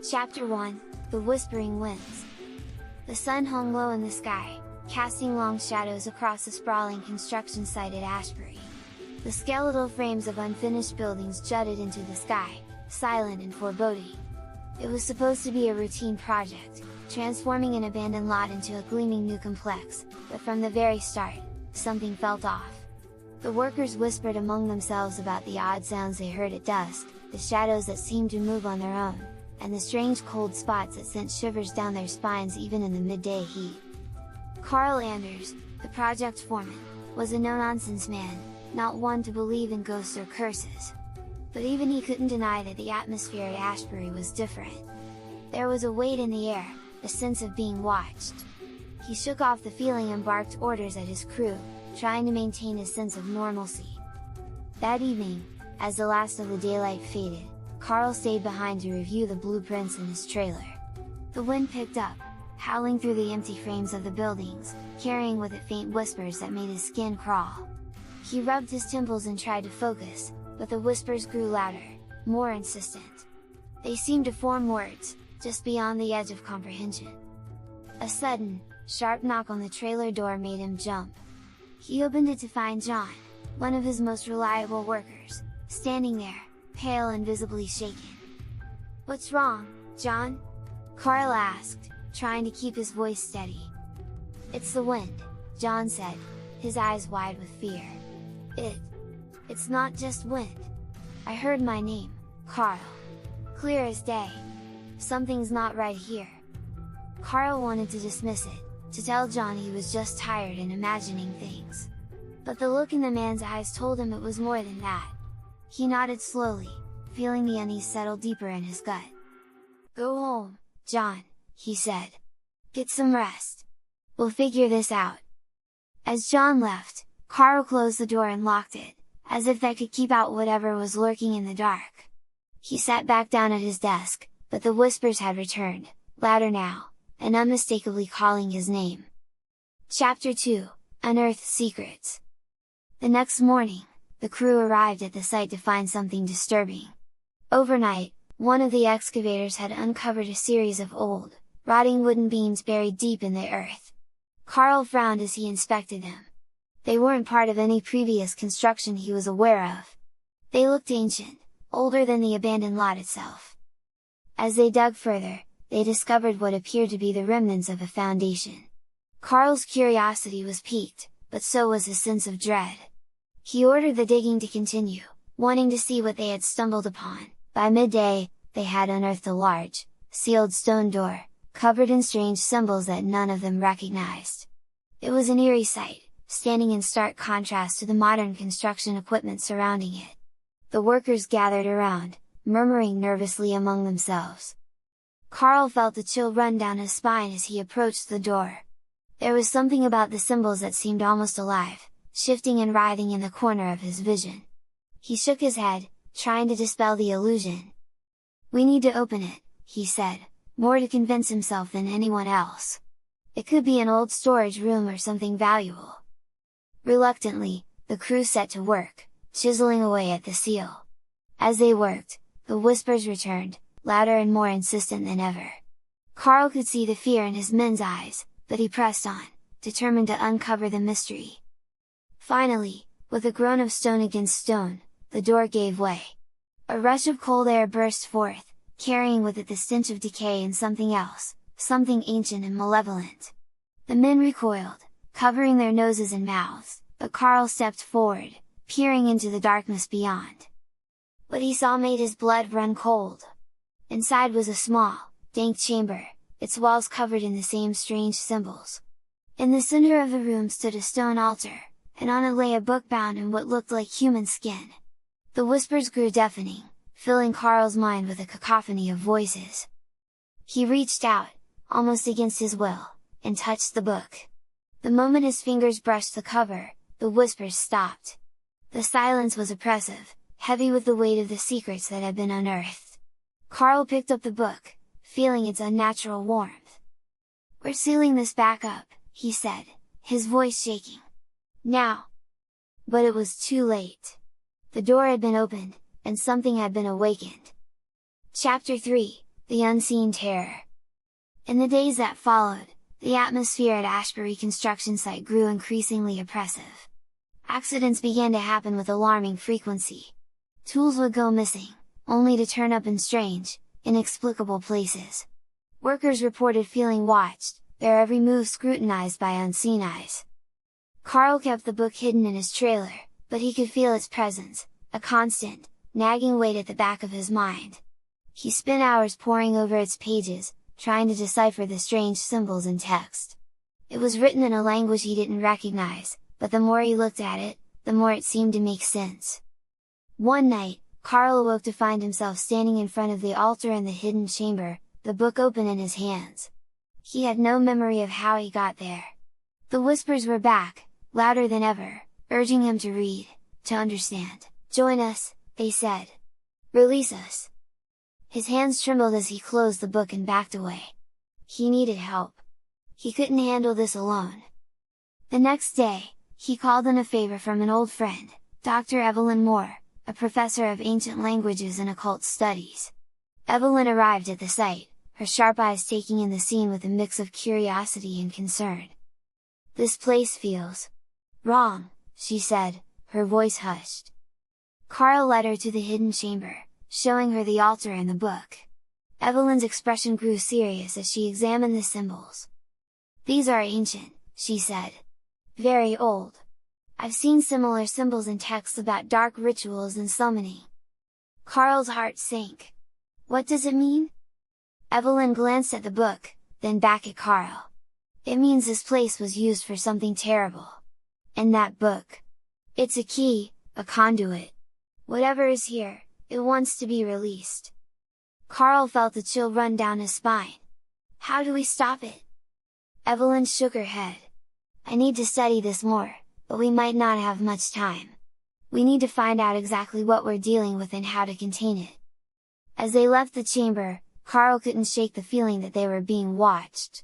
Chapter 1, The Whispering Winds. The sun hung low in the sky, casting long shadows across the sprawling construction site at Ashbury. The skeletal frames of unfinished buildings jutted into the sky, silent and foreboding. It was supposed to be a routine project, transforming an abandoned lot into a gleaming new complex, but from the very start, something felt off. The workers whispered among themselves about the odd sounds they heard at dusk, the shadows that seemed to move on their own, and the strange cold spots that sent shivers down their spines even in the midday heat. Carl Anders, the project foreman, was a no-nonsense man, not one to believe in ghosts or curses. But even he couldn't deny that the atmosphere at Ashbury was different. There was a weight in the air, a sense of being watched. He shook off the feeling and barked orders at his crew, trying to maintain a sense of normalcy. That evening, as the last of the daylight faded, Carl stayed behind to review the blueprints in his trailer. The wind picked up, howling through the empty frames of the buildings, carrying with it faint whispers that made his skin crawl. He rubbed his temples and tried to focus, but the whispers grew louder, more insistent. They seemed to form words, just beyond the edge of comprehension. A sudden, sharp knock on the trailer door made him jump. He opened it to find John, one of his most reliable workers, standing there, pale and visibly shaken. "What's wrong, John?" Carl asked, trying to keep his voice steady. "It's the wind," John said, his eyes wide with fear. It's not just wind. I heard my name, Carl. Clear as day. Something's not right here." Carl wanted to dismiss it, to tell John he was just tired and imagining things. But the look in the man's eyes told him it was more than that. He nodded slowly, feeling the unease settle deeper in his gut. "Go home, John," he said. "Get some rest. We'll figure this out." As John left, Carl closed the door and locked it, as if that could keep out whatever was lurking in the dark. He sat back down at his desk, but the whispers had returned, louder now, and unmistakably calling his name. Chapter 2, Unearthed Secrets. The next morning, the crew arrived at the site to find something disturbing. Overnight, one of the excavators had uncovered a series of old, rotting wooden beams buried deep in the earth. Carl frowned as he inspected them. They weren't part of any previous construction he was aware of. They looked ancient, older than the abandoned lot itself. As they dug further, they discovered what appeared to be the remnants of a foundation. Carl's curiosity was piqued, but so was his sense of dread. He ordered the digging to continue, wanting to see what they had stumbled upon. By midday, they had unearthed a large, sealed stone door, covered in strange symbols that none of them recognized. It was an eerie sight, standing in stark contrast to the modern construction equipment surrounding it. The workers gathered around, murmuring nervously among themselves. Carl felt a chill run down his spine as he approached the door. There was something about the symbols that seemed almost alive, shifting and writhing in the corner of his vision. He shook his head, trying to dispel the illusion. "We need to open it," he said, more to convince himself than anyone else. "It could be an old storage room or something valuable." Reluctantly, the crew set to work, chiseling away at the seal. As they worked, the whispers returned, louder and more insistent than ever. Carl could see the fear in his men's eyes, but he pressed on, determined to uncover the mystery. Finally, with a groan of stone against stone, the door gave way. A rush of cold air burst forth, carrying with it the stench of decay and something else, something ancient and malevolent. The men recoiled, covering their noses and mouths, but Carl stepped forward, peering into the darkness beyond. What he saw made his blood run cold. Inside was a small, dank chamber, its walls covered in the same strange symbols. In the center of the room stood a stone altar, and on it lay a book bound in what looked like human skin. The whispers grew deafening, filling Carl's mind with a cacophony of voices. He reached out, almost against his will, and touched the book. The moment his fingers brushed the cover, the whispers stopped. The silence was oppressive, heavy with the weight of the secrets that had been unearthed. Carl picked up the book, feeling its unnatural warmth. "We're sealing this back up," he said, his voice shaking. "Now!" But it was too late. The door had been opened, and something had been awakened. Chapter 3, the unseen terror. In the days that followed, the atmosphere at Ashbury construction site grew increasingly oppressive. Accidents began to happen with alarming frequency. Tools would go missing, only to turn up in strange, inexplicable places. Workers reported feeling watched, their every move scrutinized by unseen eyes. Carl kept the book hidden in his trailer, but he could feel its presence, a constant, nagging weight at the back of his mind. He spent hours poring over its pages, trying to decipher the strange symbols and text. It was written in a language he didn't recognize, but the more he looked at it, the more it seemed to make sense. One night, Carl awoke to find himself standing in front of the altar in the hidden chamber, the book open in his hands. He had no memory of how he got there. The whispers were back, louder than ever, urging him to read, to understand. "Join us," they said. "Release us." His hands trembled as he closed the book and backed away. He needed help. He couldn't handle this alone. The next day, he called in a favor from an old friend, Dr. Evelyn Moore, a professor of ancient languages and occult studies. Evelyn arrived at the site, her sharp eyes taking in the scene with a mix of curiosity and concern. "This place feels wrong," she said, her voice hushed. Carl led her to the hidden chamber, showing her the altar and the book. Evelyn's expression grew serious as she examined the symbols. "These are ancient," she said. "Very old. I've seen similar symbols in texts about dark rituals and summoning." Carl's heart sank. "What does it mean?" Evelyn glanced at the book, then back at Carl. "It means this place was used for something terrible. And that book? It's a key, a conduit. Whatever is here, it wants to be released." Carl felt a chill run down his spine. "How do we stop it?" Evelyn shook her head. "I need to study this more, but we might not have much time. We need to find out exactly what we're dealing with and how to contain it." As they left the chamber, Carl couldn't shake the feeling that they were being watched.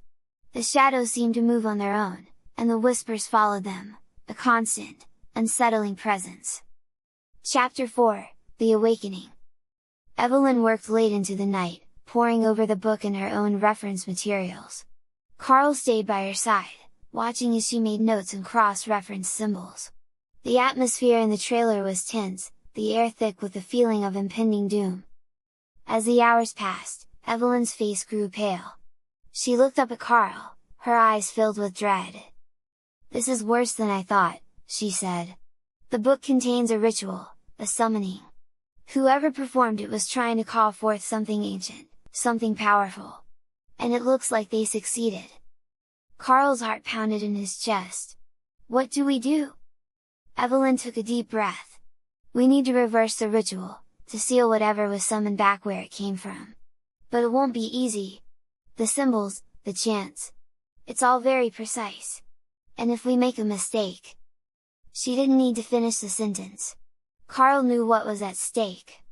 The shadows seemed to move on their own, and the whispers followed them, a constant, unsettling presence. Chapter 4, The Awakening. Evelyn worked late into the night, poring over the book and her own reference materials. Carl stayed by her side, watching as she made notes and cross-referenced symbols. The atmosphere in the trailer was tense, the air thick with the feeling of impending doom. As the hours passed, Evelyn's face grew pale. She looked up at Carl, her eyes filled with dread. "This is worse than I thought," she said. "The book contains a ritual, a summoning. Whoever performed it was trying to call forth something ancient, something powerful. And it looks like they succeeded." Carl's heart pounded in his chest. "What do we do?" Evelyn took a deep breath. "We need to reverse the ritual, to seal whatever was summoned back where it came from. But it won't be easy. The symbols, the chants. It's all very precise. And if we make a mistake..." She didn't need to finish the sentence. Carl knew what was at stake.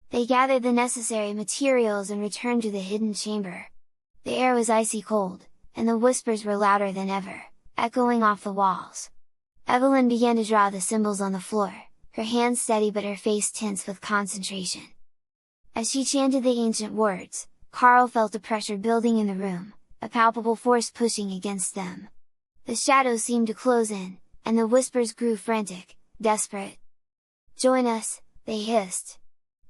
They gathered the necessary materials and returned to the hidden chamber. The air was icy cold, and the whispers were louder than ever, echoing off the walls. Evelyn began to draw the symbols on the floor, her hands steady but her face tense with concentration. As she chanted the ancient words, Carl felt a pressure building in the room, a palpable force pushing against them. The shadows seemed to close in, and the whispers grew frantic, desperate. "Join us," they hissed.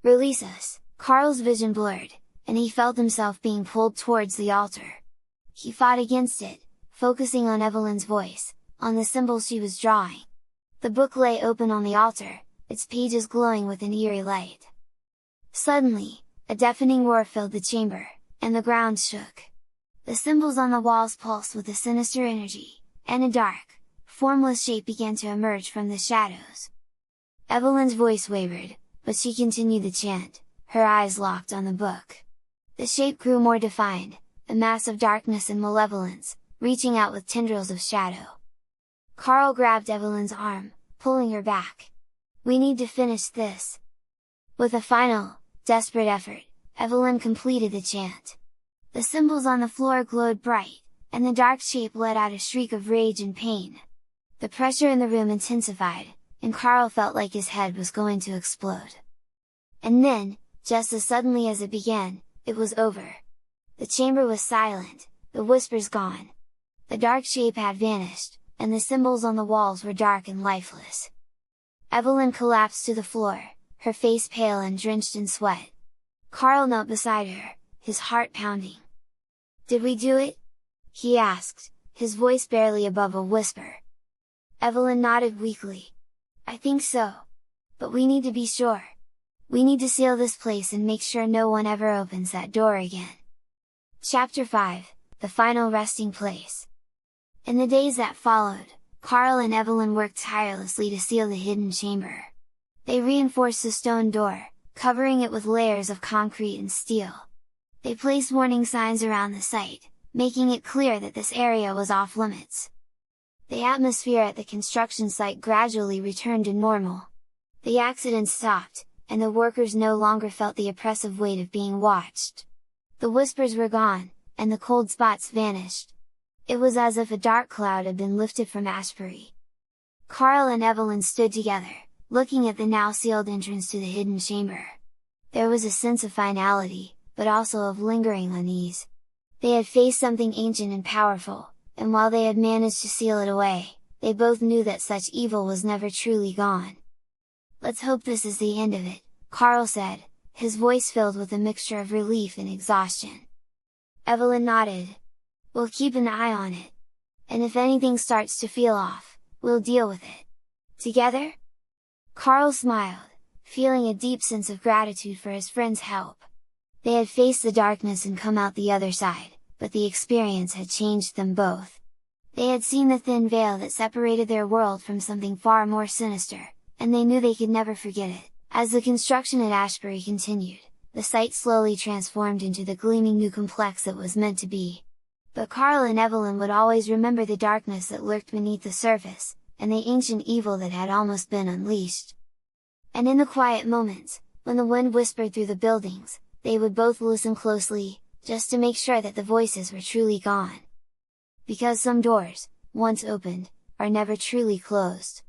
"Release us." Carl's vision blurred, and he felt himself being pulled towards the altar. He fought against it, focusing on Evelyn's voice, on the symbols she was drawing. The book lay open on the altar, its pages glowing with an eerie light. Suddenly, a deafening roar filled the chamber, and the ground shook. The symbols on the walls pulsed with a sinister energy, and a dark, formless shape began to emerge from the shadows. Evelyn's voice wavered, but she continued the chant, her eyes locked on the book. The shape grew more defined, a mass of darkness and malevolence, reaching out with tendrils of shadow. Carl grabbed Evelyn's arm, pulling her back. "We need to finish this!" With a final, desperate effort, Evelyn completed the chant. The symbols on the floor glowed bright, and the dark shape let out a shriek of rage and pain. The pressure in the room intensified, and Carl felt like his head was going to explode. And then, just as suddenly as it began, It was over. The chamber was silent, the whispers gone. The dark shape had vanished, and the symbols on the walls were dark and lifeless. Evelyn collapsed to the floor, her face pale and drenched in sweat. Carl knelt beside her, his heart pounding. "Did we do it?" he asked, his voice barely above a whisper. Evelyn nodded weakly. "I think so. But we need to be sure. We need to seal this place and make sure no one ever opens that door again." Chapter 5, The Final Resting Place. In the days that followed, Carl and Evelyn worked tirelessly to seal the hidden chamber. They reinforced the stone door, covering it with layers of concrete and steel. They placed warning signs around the site, making it clear that this area was off limits. The atmosphere at the construction site gradually returned to normal. The accidents stopped, and the workers no longer felt the oppressive weight of being watched. The whispers were gone, and the cold spots vanished. It was as if a dark cloud had been lifted from Ashbury. Carl and Evelyn stood together, looking at the now sealed entrance to the hidden chamber. There was a sense of finality, but also of lingering unease. They had faced something ancient and powerful, and while they had managed to seal it away, they both knew that such evil was never truly gone. "Let's hope this is the end of it," Carl said, his voice filled with a mixture of relief and exhaustion. Evelyn nodded. "We'll keep an eye on it. And if anything starts to feel off, we'll deal with it. Together?" Carl smiled, feeling a deep sense of gratitude for his friend's help. They had faced the darkness and come out the other side, but the experience had changed them both. They had seen the thin veil that separated their world from something far more sinister, and they knew they could never forget it. As the construction at Ashbury continued, the site slowly transformed into the gleaming new complex it was meant to be. But Carl and Evelyn would always remember the darkness that lurked beneath the surface, and the ancient evil that had almost been unleashed. And in the quiet moments, when the wind whispered through the buildings, they would both listen closely, just to make sure that the voices were truly gone. Because some doors, once opened, are never truly closed.